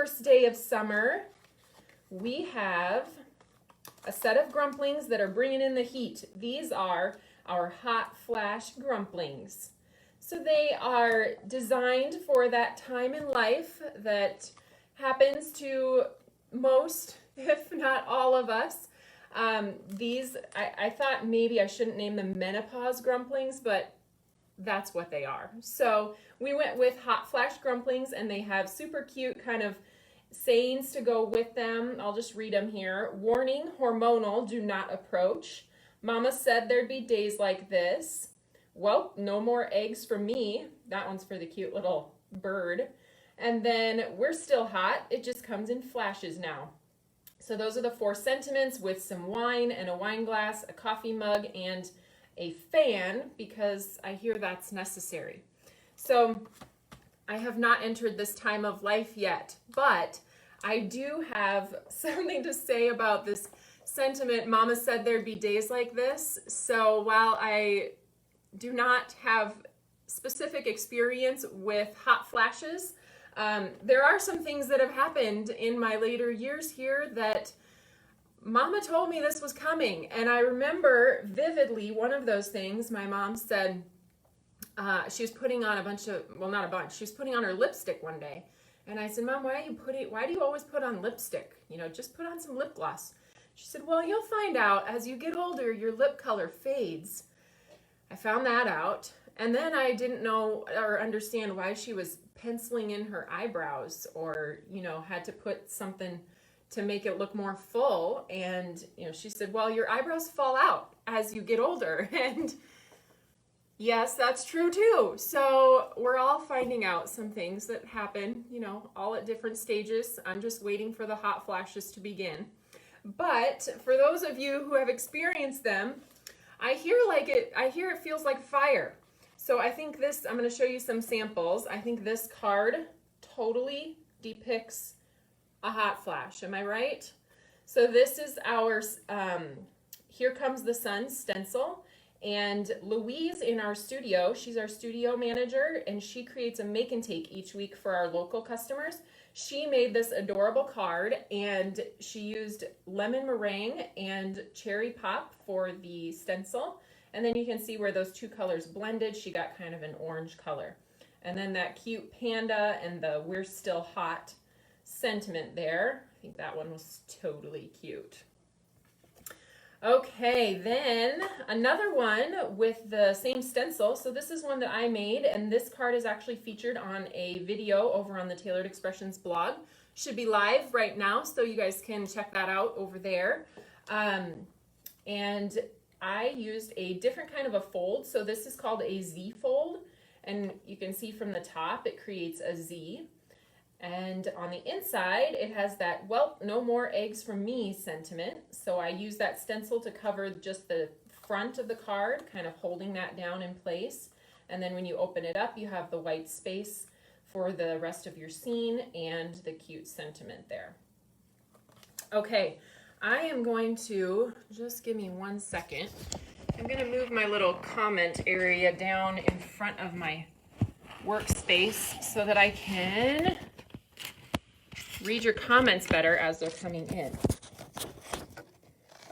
first day of summer, we have a set of Grumplings that are bringing in the heat. These are our hot Flash Grumplings. So they are designed for that time in life that happens to most, if not all of us. I thought maybe I shouldn't name them menopause Grumplings, but that's what they are. So we went with hot Flash Grumplings, and they have super cute kind of sayings to go with them. I'll just read them here. Warning, hormonal, do not approach. Mama said there'd be days like this. Well, no more eggs for me. That one's for the cute little bird. And then we're still hot. It just comes in flashes now. So those are the 4 sentiments with some wine and a wine glass, a coffee mug, and a fan, because I hear that's necessary. So I have not entered this time of life yet, but I do have something to say about this sentiment. Mama said there'd be days like this. So while I do not have specific experience with hot flashes, there are some things that have happened in my later years here that Mama told me this was coming. And I remember vividly one of those things. My mom said she was putting on a bunch of, well, not a bunch, she was putting on her lipstick one day. And I said, Mom, why do you always put on lipstick? You know, just put on some lip gloss. She said, well, you'll find out as you get older, your lip color fades. I found that out. And then I didn't know or understand why she was penciling in her eyebrows, or, you know, had to put something to make it look more full. And, you know, she said, well, your eyebrows fall out as you get older. And yes, that's true too. So we're all finding out some things that happen, you know, all at different stages. I'm just waiting for the hot flashes to begin. But for those of you who have experienced them, I hear it feels like fire. So I think this, I'm going to show you some samples. I think this card totally depicts a hot flash. Am I right? So this is our Here Comes the Sun stencil. And Louise in our studio, she's our studio manager, and she creates a make and take each week for our local customers. She made this adorable card, and she used lemon meringue and cherry pop for the stencil. And then you can see where those 2 colors blended. She got kind of an orange color. And then that cute panda and the we're still hot sentiment there. I think that one was totally cute. Okay, then another one with the same stencil. So this is one that I made, and this card is actually featured on a video over on the Tailored Expressions blog. Should be live right now, so you guys can check that out over there. And I used a different kind of a fold. So this is called a Z fold, and you can see from the top it creates a Z. And on the inside, it has that, well, no more eggs from me sentiment. So I use that stencil to cover just the front of the card, kind of holding that down in place. And then when you open it up, you have the white space for the rest of your scene and the cute sentiment there. Okay, I am going to, just give me 1 second. I'm going to move my little comment area down in front of my workspace so that I can read your comments better as they're coming in.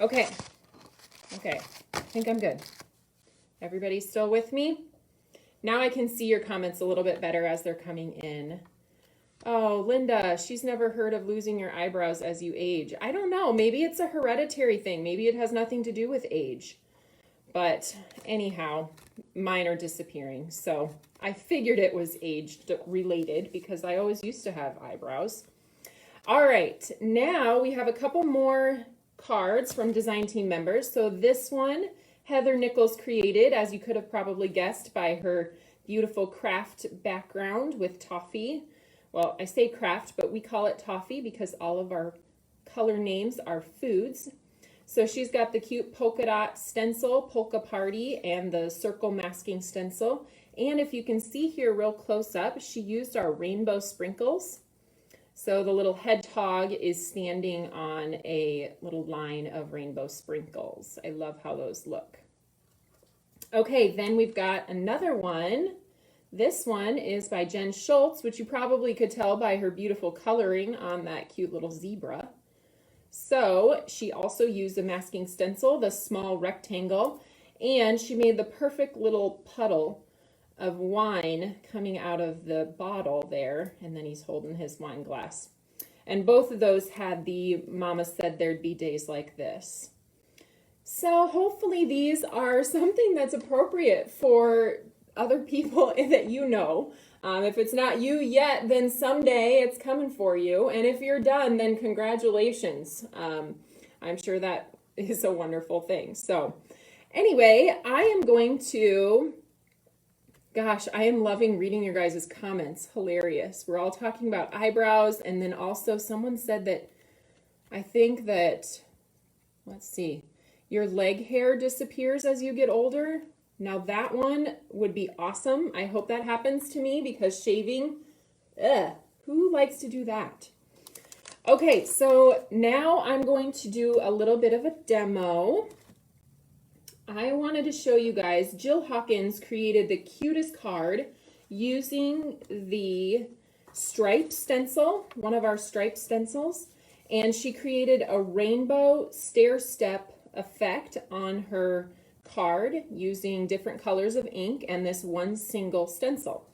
Okay, I think I'm good. Everybody's still with me? Now I can see your comments a little bit better as they're coming in. Oh, Linda, she's never heard of losing your eyebrows as you age. I don't know, maybe it's a hereditary thing. Maybe it has nothing to do with age. But anyhow, mine are disappearing. So I figured it was age related because I always used to have eyebrows. All right, now we have a couple more cards from design team members. So this one, Heather Nichols created, as you could have probably guessed by her beautiful craft background with toffee. Well, I say craft, but we call it toffee because all of our color names are foods. So she's got the cute polka dot stencil, Polka Party, and the circle masking stencil. And if you can see here real close up, she used our rainbow sprinkles. So the little hedgehog is standing on a little line of rainbow sprinkles. I love how those look. Okay, then we've got another one This one is by Jen Schultz, which you probably could tell by her beautiful coloring on that cute little zebra. So she also used a masking stencil, the small rectangle, and she made the perfect little puddle of wine coming out of the bottle there, and then he's holding his wine glass. And both of those had the "Mama said there'd be days like this." So hopefully these are something that's appropriate for other people that you know. If it's not you yet, then someday it's coming for you. And if you're done, then congratulations. I'm sure that is a wonderful thing. So anyway, I am going to... Gosh, I am loving reading your guys' comments. Hilarious. We're all talking about eyebrows, and then also someone said that, I think that, let's see, your leg hair disappears as you get older. Now that one would be awesome. I hope that happens to me because shaving, who likes to do that? Okay, so now I'm going to do a little bit of a demo. I wanted to show you guys, Jill Hawkins created the cutest card using the stripe stencil, one of our stripe stencils, and she created a rainbow stair-step effect on her card using different colors of ink and this one single stencil.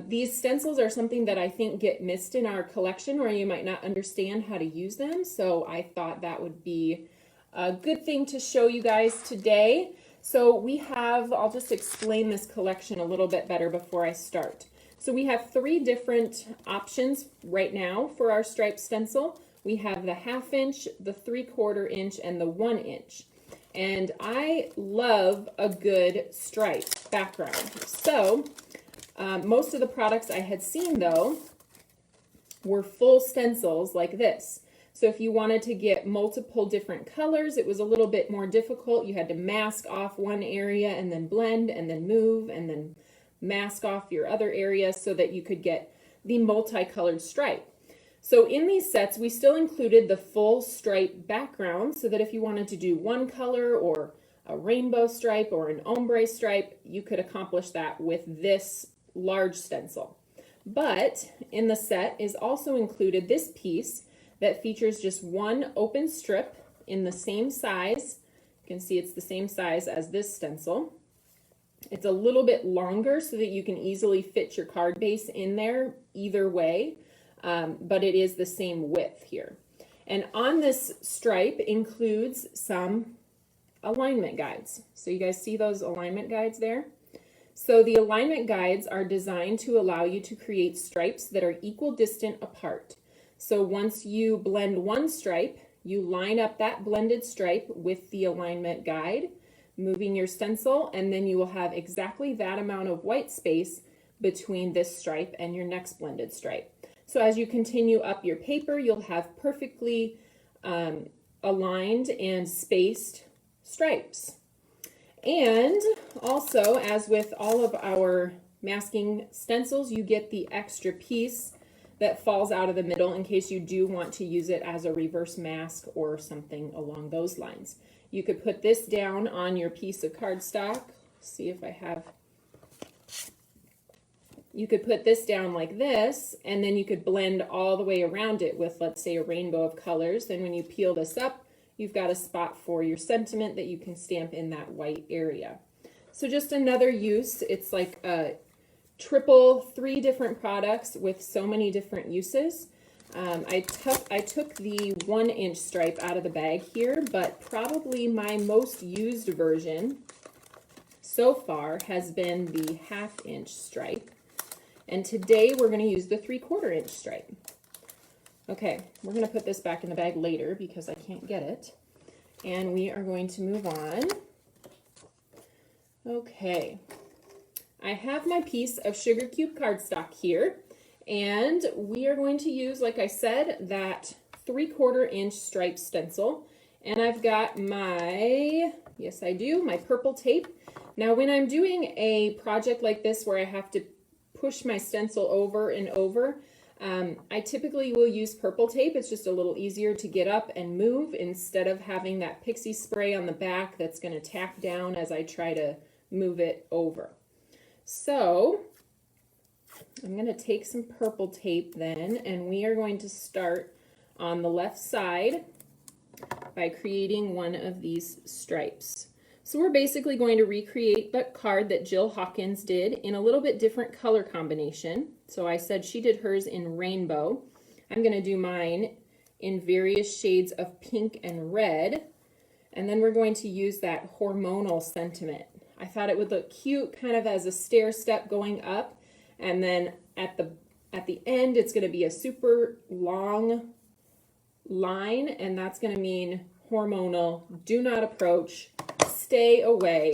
These stencils are something that I think get missed in our collection, or you might not understand how to use them, so I thought that would be a good thing to show you guys today. So we have, I'll just explain this collection a little bit better before I start. So we have 3 different options right now for our stripe stencil. We have the 1/2 inch, the 3/4 inch, and the 1 inch. And I love a good stripe background. So most of the products I had seen though were full stencils like this. So if you wanted to get multiple different colors, it was a little bit more difficult. You had to mask off one area and then blend and then move and then mask off your other area so that you could get the multicolored stripe. So in these sets, we still included the full stripe background so that if you wanted to do one color or a rainbow stripe or an ombre stripe, you could accomplish that with this large stencil. But in the set is also included this piece that features just one open strip in the same size. You can see it's the same size as this stencil. It's a little bit longer so that you can easily fit your card base in there either way, but it is the same width here. And on this stripe includes some alignment guides. So you guys see those alignment guides there? So the alignment guides are designed to allow you to create stripes that are equidistant apart. So once you blend one stripe, you line up that blended stripe with the alignment guide, moving your stencil, and then you will have exactly that amount of white space between this stripe and your next blended stripe. So as you continue up your paper, you'll have perfectly aligned and spaced stripes. And also, as with all of our masking stencils, you get the extra piece that falls out of the middle in case you do want to use it as a reverse mask or something along those lines. You could put this down on your piece of cardstock. See if I have... You could put this down like this, and then you could blend all the way around it with, let's say, a rainbow of colors. Then when you peel this up, you've got a spot for your sentiment that you can stamp in that white area. So just another use. It's like a triple 3 different products with so many different uses. I took the 1 inch stripe out of the bag here, but probably my most used version so far has been the 1/2 inch stripe. And today we're going to use the 3/4 inch stripe. Okay, we're going to put this back in the bag later because I can't get it. And we are going to move on. Okay. I have my piece of sugar cube cardstock here, and we are going to use, like I said, that 3/4 inch stripe stencil. And I've got my, yes I do, my purple tape. Now when I'm doing a project like this where I have to push my stencil over and over, I typically will use purple tape. It's just a little easier to get up and move instead of having that pixie spray on the back that's going to tack down as I try to move it over. So I'm going to take some purple tape then, and we are going to start on the left side by creating one of these stripes. So we're basically going to recreate the card that Jill Hawkins did in a little bit different color combination. So I said she did hers in rainbow. I'm going to do mine in various shades of pink and red. And then we're going to use that hormonal sentiment. I thought it would look cute kind of as a stair step going up. And then at the end, it's going to be a super long line. And that's going to mean hormonal, do not approach, stay away.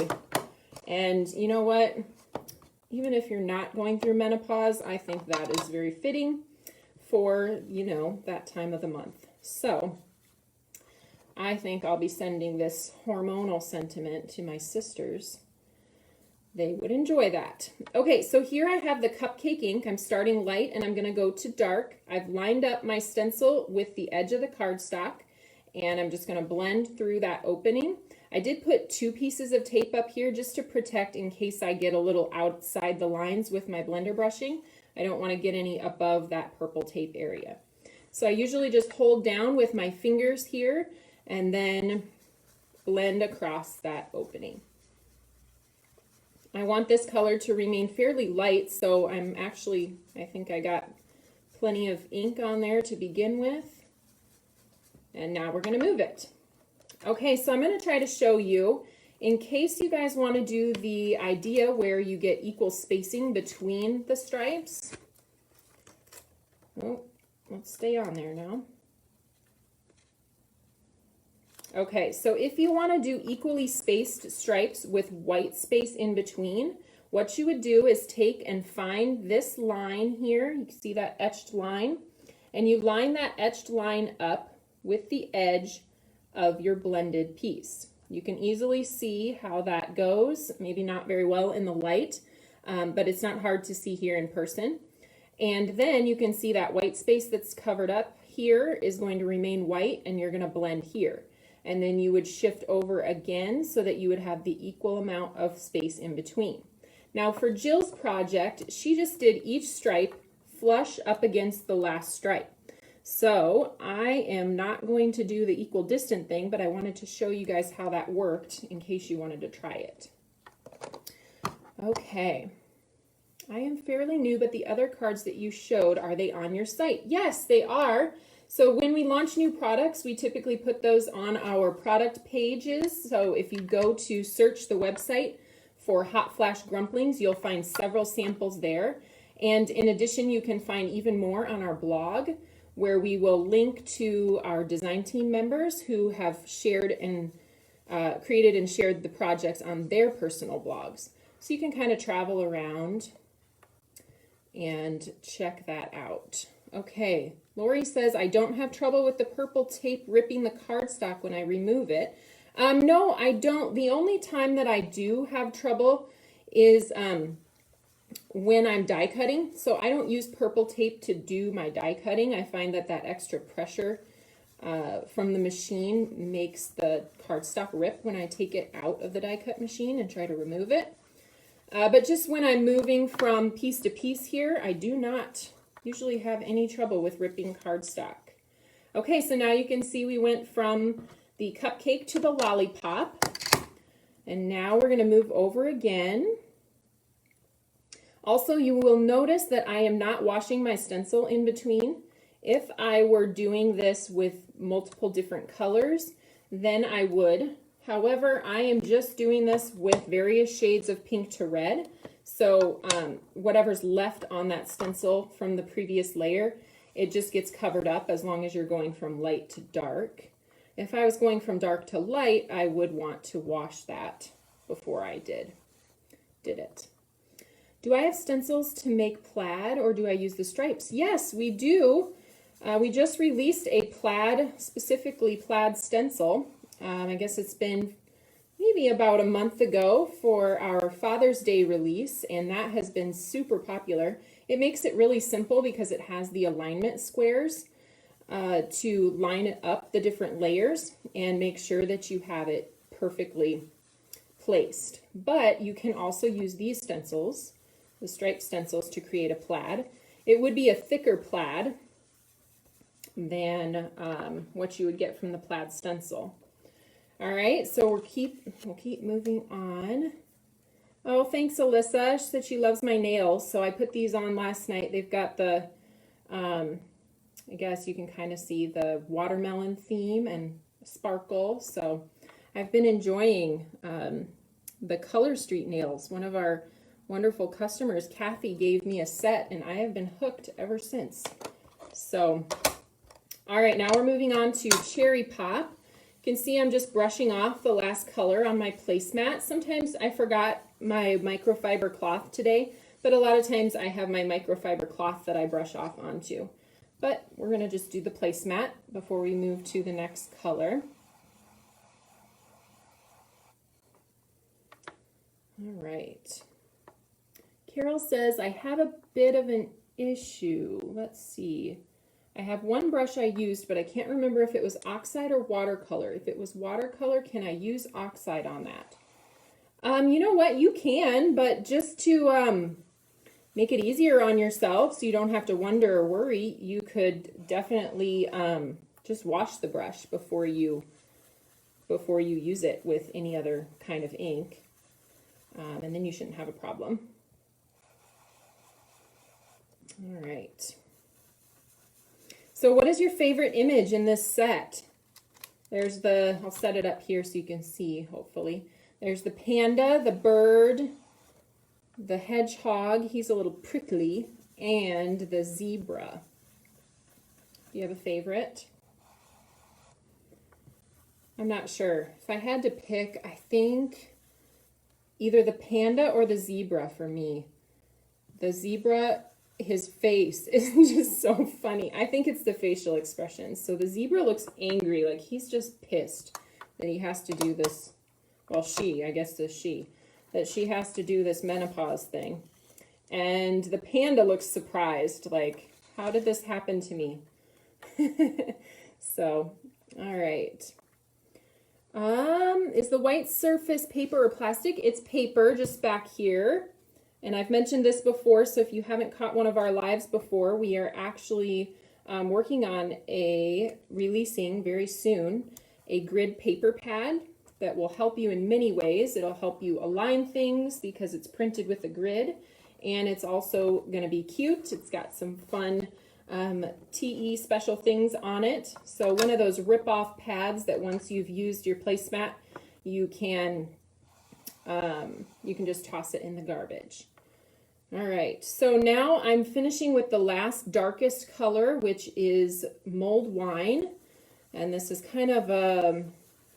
And you know what? Even if you're not going through menopause, I think that is very fitting for, you know, that time of the month. So I think I'll be sending this hormonal sentiment to my sisters. They would enjoy that. Okay, so here I have the cupcake ink. I'm starting light and I'm going to go to dark. I've lined up my stencil with the edge of the cardstock and I'm just going to blend through that opening. I did put 2 pieces of tape up here just to protect in case I get a little outside the lines with my blender brushing. I don't want to get any above that purple tape area. So I usually just hold down with my fingers here and then blend across that opening. I want this color to remain fairly light, so I think I got plenty of ink on there to begin with. And now we're going to move it. Okay, so I'm going to try to show you, in case you guys want to do the idea where you get equal spacing between the stripes. Oh, let's stay on there now. Okay, so if you want to do equally spaced stripes with white space in between, what you would do is take and find this line here. You can see that etched line, and you line that etched line up with the edge of your blended piece. You can easily see how that goes, maybe not very well in the light, but it's not hard to see here in person. And then you can see that white space that's covered up here is going to remain white, and you're going to blend here. And then you would shift over again so that you would have the equal amount of space in between. Now for Jill's project, she just did each stripe flush up against the last stripe. So I am not going to do the equal distant thing, but I wanted to show you guys how that worked in case you wanted to try it. Okay. I am fairly new, but the other cards that you showed, are they on your site? Yes, they are. So when we launch new products, we typically put those on our product pages. So if you go to search the website for Hot Flash Grumplings, you'll find several samples there. And in addition, you can find even more on our blog, where we will link to our design team members who have shared and created and shared the projects on their personal blogs. So you can kind of travel around and check that out. Okay, Lori says, I don't have trouble with the purple tape ripping the cardstock when I remove it. No, I don't. The only time that I do have trouble is when I'm die cutting. So I don't use purple tape to do my die cutting. I find that that extra pressure from the machine makes the cardstock rip when I take it out of the die cut machine and try to remove it. But just when I'm moving from piece to piece here, I do not usually have any trouble with ripping cardstock. Okay, so now you can see we went from the cupcake to the lollipop. And now we're going to move over again. Also, you will notice that I am not washing my stencil in between. If I were doing this with multiple different colors, then I would. However, I am just doing this with various shades of pink to red. So whatever's left on that stencil from the previous layer, it just gets covered up as long as you're going from light to dark. If I was going from dark to light, I would want to wash that before I did it. Do I have stencils to make plaid, or do I use the stripes? Yes, we do. We just released a plaid, specifically plaid stencil. I guess it's been maybe about a month ago for our Father's Day release, and that has been super popular. It makes it really simple because it has the alignment squares to line up the different layers and make sure that you have it perfectly placed. But you can also use these stencils the stripe stencils to create a plaid. It would be a thicker plaid than what you would get from the Plaid Stencil. All right, so we'll keep moving on. Oh, thanks, Alyssa. She said she loves my nails, so I put these on last night. They've got the, I guess you can kind of see the watermelon theme and sparkle. So I've been enjoying the Color Street nails. One of our wonderful customers, Kathy, gave me a set, and I have been hooked ever since. So, all right, now we're moving on to Cherry Pop. You can see I'm just brushing off the last color on my placemat. Sometimes I forgot my microfiber cloth today, but a lot of times I have my microfiber cloth that I brush off onto. But we're going to just do the placemat before we move to the next color. All right. Carol says, I have a bit of an issue. Let's see. I have one brush I used, but I can't remember if it was oxide or watercolor. If it was watercolor, can I use oxide on that? You know what? You can, but just to make it easier on yourself so you don't have to wonder or worry, you could definitely just wash the brush before you use it with any other kind of ink. And then you shouldn't have a problem. All right. So what is your favorite image in this set? There's the, I'll set it up here so you can see, hopefully. There's the panda, the bird, the hedgehog, he's a little prickly, and the zebra. Do you have a favorite? I'm not sure. If I had to pick, I think either the panda or the zebra for me. The zebra, his face is just so funny. I think it's the facial expression. So the zebra looks angry, like he's just pissed that he has to do this. Well, I guess it's she, that she has to do this menopause thing. And the panda looks surprised, like, how did this happen to me? So, all right. Is the white surface paper or plastic? It's paper, just back here. And I've mentioned this before, so if you haven't caught one of our lives before, we are actually working on releasing very soon a grid paper pad that will help you in many ways. It'll help you align things because it's printed with a grid, and it's also going to be cute. It's got some fun TE special things on it. So one of those rip-off pads that once you've used your placemat, you can just toss it in the garbage. All right, so now I'm finishing with the last darkest color, which is mulled wine. And this is kind of a,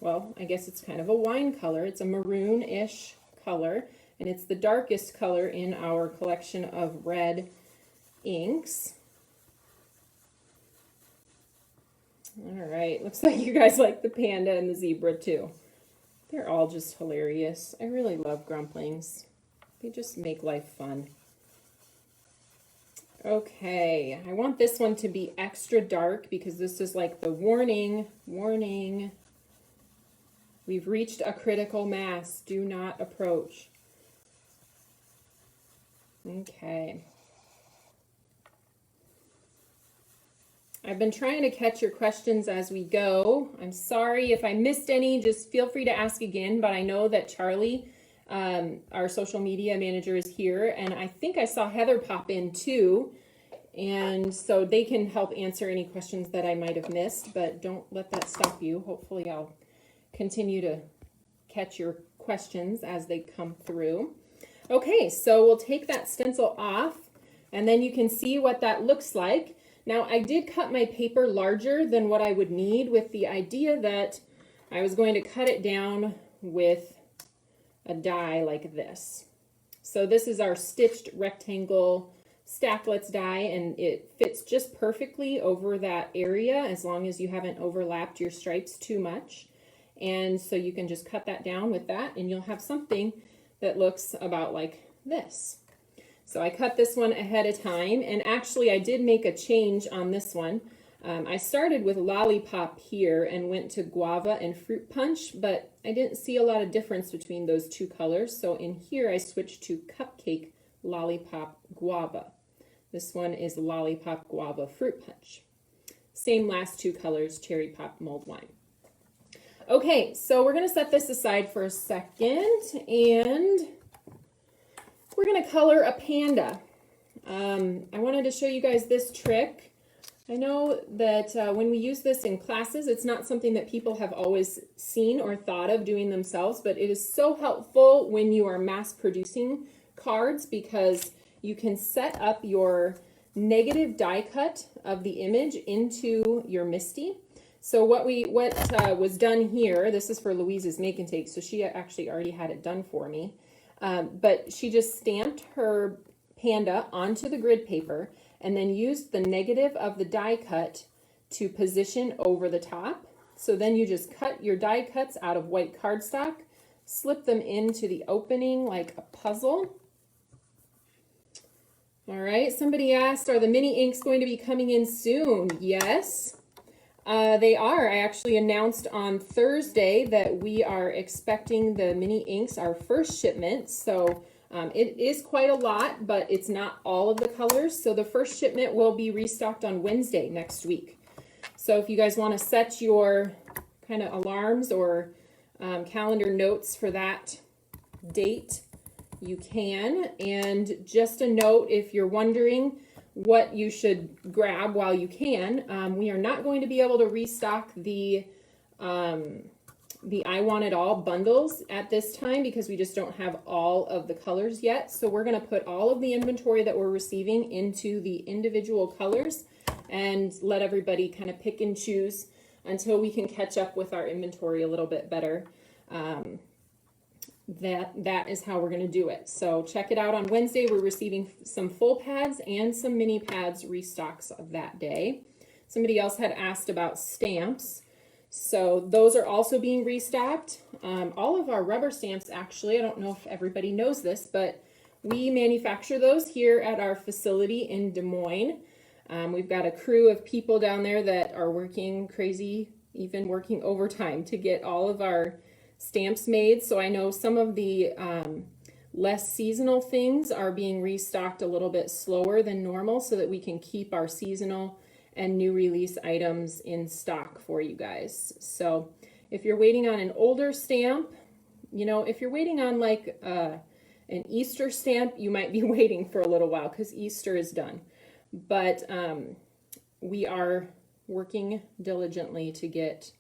well, I guess it's kind of a wine color. It's a maroon-ish color, and it's the darkest color in our collection of red inks. All right, looks like you guys like the panda and the zebra too. They're all just hilarious. I really love Grumplings. They just make life fun. Okay, I want this one to be extra dark because this is like the warning, warning. We've reached a critical mass. Do not approach. Okay. I've been trying to catch your questions as we go. I'm sorry if I missed any. Just feel free to ask again, but I know that Charlie, our social media manager, is here, and I think I saw Heather pop in too, and so they can help answer any questions that I might have missed, but don't let that stop you. Hopefully I'll continue to catch your questions as they come through. Okay, so we'll take that stencil off, and then you can see what that looks like. Now, I did cut my paper larger than what I would need with the idea that I was going to cut it down with a die like this. So this is our stitched rectangle stacklets die, and it fits just perfectly over that area as long as you haven't overlapped your stripes too much. And so you can just cut that down with that, and you'll have something that looks about like this. So I cut this one ahead of time, and actually I did make a change on this one. I started with Lollipop here and went to Guava and Fruit Punch, but I didn't see a lot of difference between those two colors. So in here I switched to Cupcake Lollipop Guava. This one is Lollipop Guava Fruit Punch. Same last two colors, Cherry Pop Mulled Wine. Okay, so we're going to set this aside for a second, and we're going to color a panda. I wanted to show you guys this trick. I know that when we use this in classes, it's not something that people have always seen or thought of doing themselves, but it is so helpful when you are mass producing cards because you can set up your negative die cut of the image into your MISTI. So what was done here, this is for Louise's make and take, so she actually already had it done for me, but she just stamped her panda onto the grid paper and then used the negative of the die cut to position over the top. So then you just cut your die cuts out of white cardstock, slip them into the opening like a puzzle. All right, somebody asked, are the mini inks going to be coming in soon? Yes, they are. I actually announced on Thursday that we are expecting the mini inks, our first shipment. So it is quite a lot, but it's not all of the colors. So the first shipment will be restocked on Wednesday next week. So if you guys want to set your kind of alarms or calendar notes for that date, you can. And just a note, if you're wondering what you should grab while you can, we are not going to be able to restock the I Want It All bundles at this time because we just don't have all of the colors yet. So we're going to put all of the inventory that we're receiving into the individual colors and let everybody kind of pick and choose until we can catch up with our inventory a little bit better. That is how we're going to do it. So check it out on Wednesday. We're receiving some full pads and some mini pads restocks of that day. Somebody else had asked about stamps. So those are also being restocked. All of our rubber stamps, actually, I don't know if everybody knows this, but we manufacture those here at our facility in Des Moines. We've got a crew of people down there that are working crazy, even working overtime to get all of our stamps made. So I know some of the less seasonal things are being restocked a little bit slower than normal so that we can keep our seasonal and new release items in stock for you guys. So if you're waiting on an older stamp, you know, if you're waiting on like an Easter stamp, you might be waiting for a little while because Easter is done. But we are working diligently to get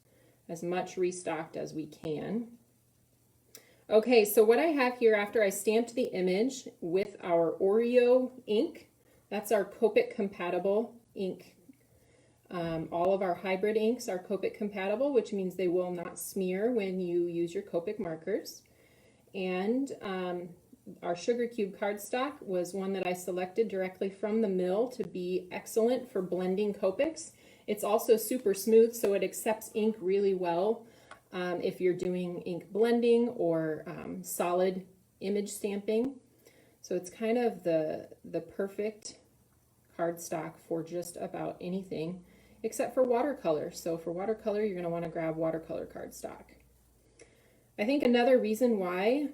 as much restocked as we can. Okay, so what I have here after I stamped the image with our Oreo ink, that's our Copic compatible ink. All of our hybrid inks are Copic compatible, which means they will not smear when you use your Copic markers. And our Sugar Cube cardstock was one that I selected directly from the mill to be excellent for blending Copics. It's also super smooth, so it accepts ink really well if you're doing ink blending or solid image stamping. So it's kind of the perfect cardstock for just about anything except for watercolor. So for watercolor, you're going to want to grab watercolor cardstock. I think another reason why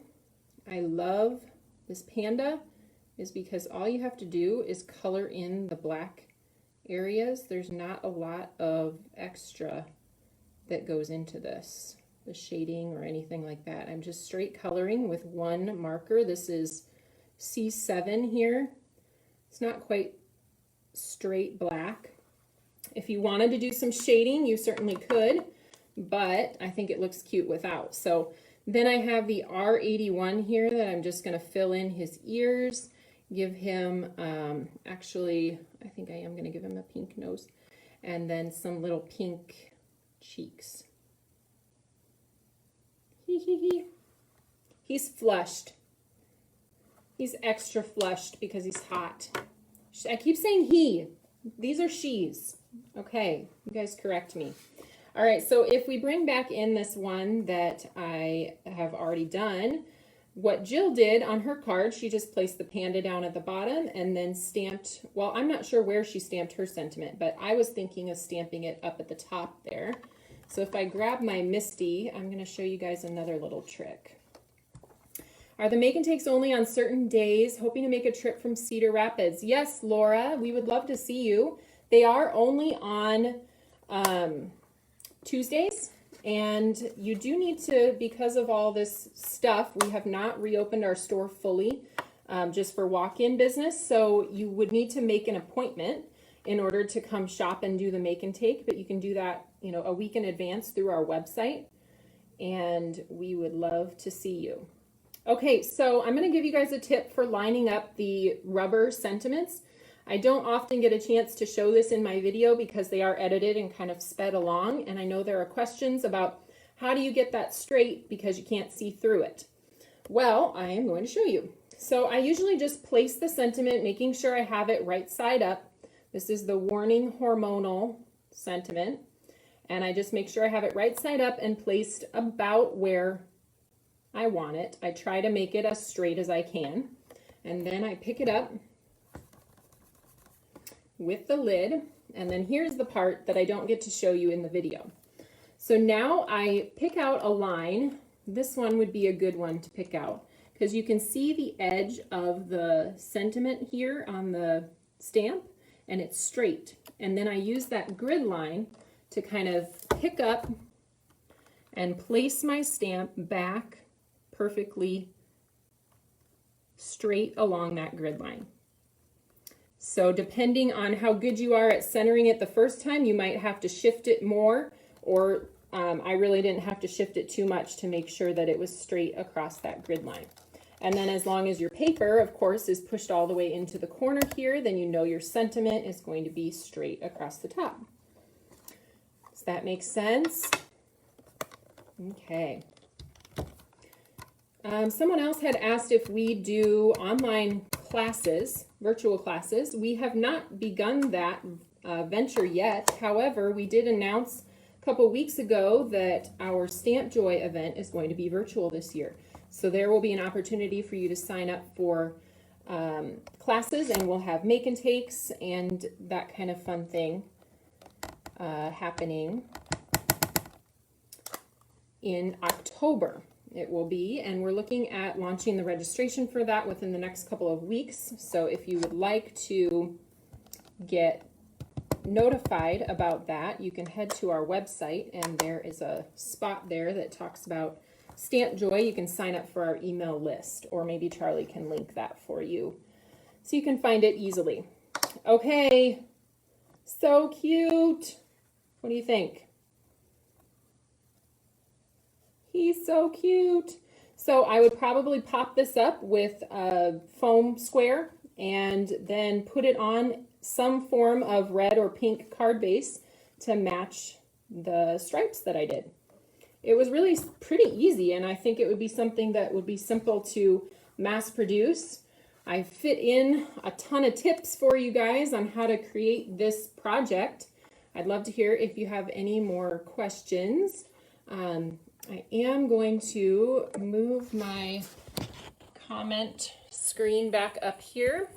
I love this panda is because all you have to do is color in the black areas. There's not a lot of extra that goes into this, the shading or anything like that. I'm just straight coloring with one marker. This is C7 here. It's not quite straight black. If you wanted to do some shading, you certainly could, but I think it looks cute without. So then I have the R81 here that I'm just going to fill in his ears, give him, actually, I think I am going to give him a pink nose, and then some little pink cheeks. He's flushed. He's extra flushed because he's hot. I keep saying he. These are she's. Okay, you guys correct me. All right, so if we bring back in this one that I have already done, what Jill did on her card, she just placed the panda down at the bottom and then stamped, well, I'm not sure where she stamped her sentiment, but I was thinking of stamping it up at the top there. So if I grab my MISTI, I'm going to show you guys another little trick. Are the make and takes only on certain days? Hoping to make a trip from Cedar Rapids. Yes, Laura, we would love to see you. They are only on Tuesdays, and you do need to, because of all this stuff, we have not reopened our store fully, just for walk-in business. So you would need to make an appointment in order to come shop and do the make and take, but you can do that, a week in advance through our website, and we would love to see you. Okay, so I'm going to give you guys a tip for lining up the rubber sentiments. I don't often get a chance to show this in my video because they are edited and kind of sped along, and I know there are questions about how do you get that straight because you can't see through it. Well, I am going to show you. So I usually just place the sentiment, making sure I have it right side up. This is the warning hormonal sentiment, and I just make sure I have it right side up and placed about where I want it. I try to make it as straight as I can, and then I pick it up with the lid, and then here's the part that I don't get to show you in the video. So now I pick out a line. This one would be a good one to pick out because you can see the edge of the sentiment here on the stamp, and it's straight. And then I use that grid line to kind of pick up and place my stamp back perfectly straight along that grid line. So depending on how good you are at centering it the first time, you might have to shift it more, or I really didn't have to shift it too much to make sure that it was straight across that grid line. And then as long as your paper, of course, is pushed all the way into the corner here, then you know your sentiment is going to be straight across the top. Does that make sense? Okay. Someone else had asked if we do online classes, virtual classes. We have not begun that venture yet. However, we did announce a couple weeks ago that our Stamp Joy event is going to be virtual this year. So there will be an opportunity for you to sign up for classes, and we'll have make and takes and that kind of fun thing happening in October. It will be, and we're looking at launching the registration for that within the next couple of weeks. So if you would like to get notified about that, you can head to our website, and there is a spot there that talks about Stamp Joy. You can sign up for our email list, or maybe Charlie can link that for you so you can find it easily. Okay, so cute. What do you think? He's so cute. So I would probably pop this up with a foam square and then put it on some form of red or pink card base to match the stripes that I did. It was really pretty easy, and I think it would be something that would be simple to mass produce. I fit in a ton of tips for you guys on how to create this project. I'd love to hear if you have any more questions. I am going to move my comment screen back up here.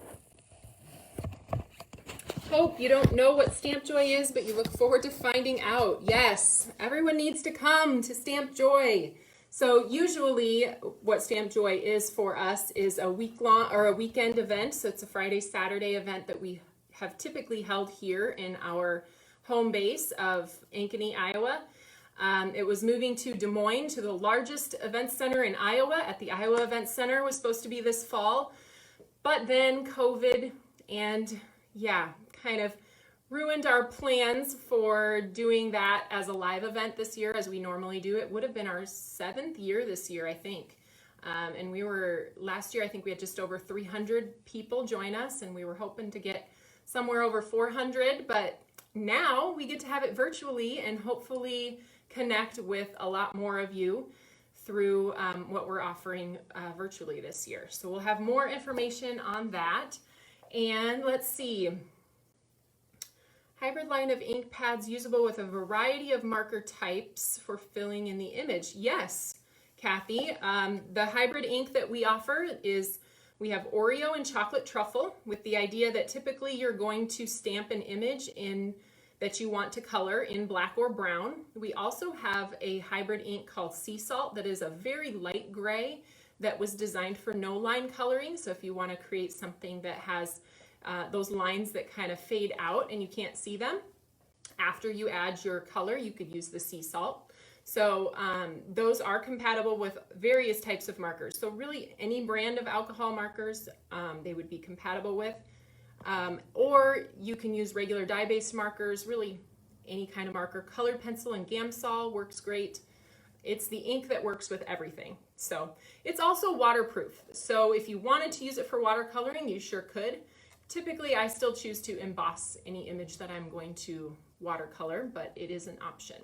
Hope you don't know what Stamp Joy is, but you look forward to finding out. Yes, everyone needs to come to Stamp Joy. So usually what Stamp Joy is for us is a week-long or a weekend event. So it's a Friday, Saturday event that we have typically held here in our home base of Ankeny, Iowa. It was moving to Des Moines, to the largest event center in Iowa. At the Iowa Event Center was supposed to be this fall, but then COVID and kind of ruined our plans for doing that as a live event this year as we normally do. It would have been our 7th year this year, I think. And last year, I think we had just over 300 people join us, and we were hoping to get somewhere over 400, but now we get to have it virtually and hopefully connect with a lot more of you through what we're offering virtually this year. So we'll have more information on that. And let's see. Hybrid line of ink pads usable with a variety of marker types for filling in the image. Yes, Kathy. The hybrid ink that we offer is, we have Oreo and chocolate truffle, with the idea that typically you're going to stamp an image that you want to color in black or brown. We also have a hybrid ink called Sea Salt that is a very light gray that was designed for no line coloring. So if you want to create something that has those lines that kind of fade out and you can't see them, after you add your color, you could use the sea salt. So those are compatible with various types of markers. So really any brand of alcohol markers they would be compatible with. Or you can use regular dye-based markers, really any kind of marker. Colored pencil and Gamsol works great. It's the ink that works with everything. So it's also waterproof. So if you wanted to use it for watercoloring, you sure could. Typically, I still choose to emboss any image that I'm going to watercolor, but it is an option.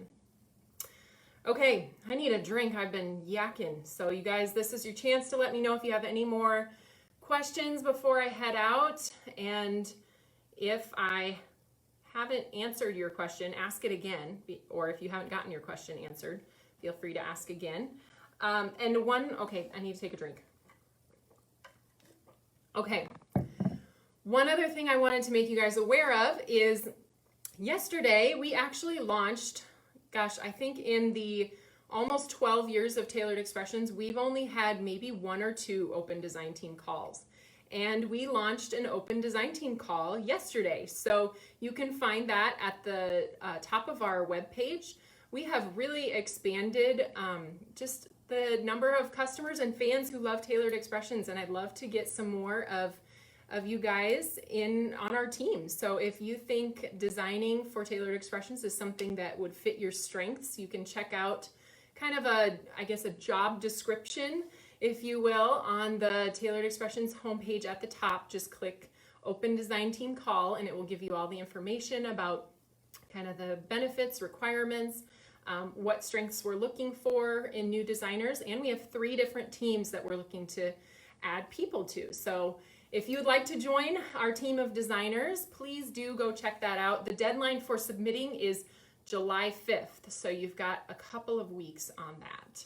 Okay, I need a drink. I've been yakking. So you guys, this is your chance to let me know if you have any more questions before I head out. And if I haven't answered your question, ask it again. Or if you haven't gotten your question answered, feel free to ask again. Okay, I need to take a drink. Okay. One other thing I wanted to make you guys aware of is yesterday we actually launched, gosh, I think in the almost 12 years of Tailored Expressions, we've only had maybe 1 or 2 open design team calls. And we launched an open design team call yesterday. So you can find that at the top of our webpage. We have really expanded just the number of customers and fans who love Tailored Expressions, and I'd love to get some more of you guys in on our team. So if you think designing for Tailored Expressions is something that would fit your strengths, you can check out kind of a job description, if you will, on the Tailored Expressions homepage at the top. Just click Open Design Team Call and it will give you all the information about kind of the benefits, requirements, what strengths we're looking for in new designers. And we have 3 different teams that we're looking to add people to. So if you would like to join our team of designers, please do go check that out. The deadline for submitting is July 5th, so you've got a couple of weeks on that.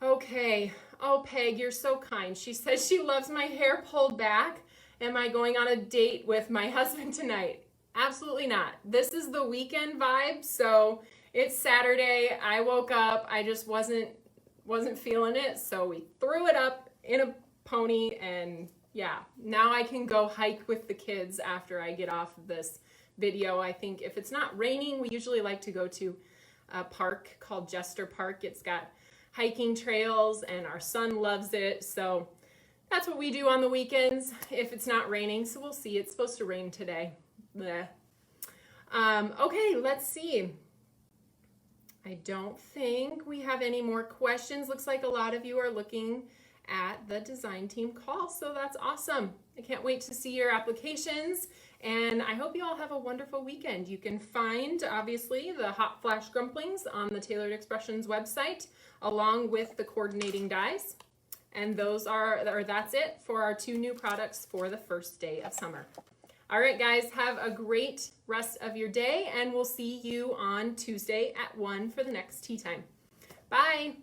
Okay. Oh, Peg, you're so kind. She says she loves my hair pulled back. Am I going on a date with my husband tonight? Absolutely not. This is the weekend vibe, so it's Saturday. I woke up. I just wasn't feeling it, so we threw it up in a pony, and yeah, now I can go hike with the kids after I get off of this video. I think if it's not raining, we usually like to go to a park called Jester Park. It's got hiking trails and our son loves it. So that's what we do on the weekends if it's not raining. So we'll see. It's supposed to rain today. Bleh. Okay, let's see. I don't think we have any more questions. Looks like a lot of you are looking at the design team call, so that's awesome. I can't wait to see your applications, and I hope you all have a wonderful weekend. You can find, obviously, the Hot Flash Grumplings on the Tailored Expressions website, along with the coordinating dies, and that's it for our 2 new products for the first day of summer. All right, guys, have a great rest of your day, and we'll see you on Tuesday at 1 for the next tea time. Bye.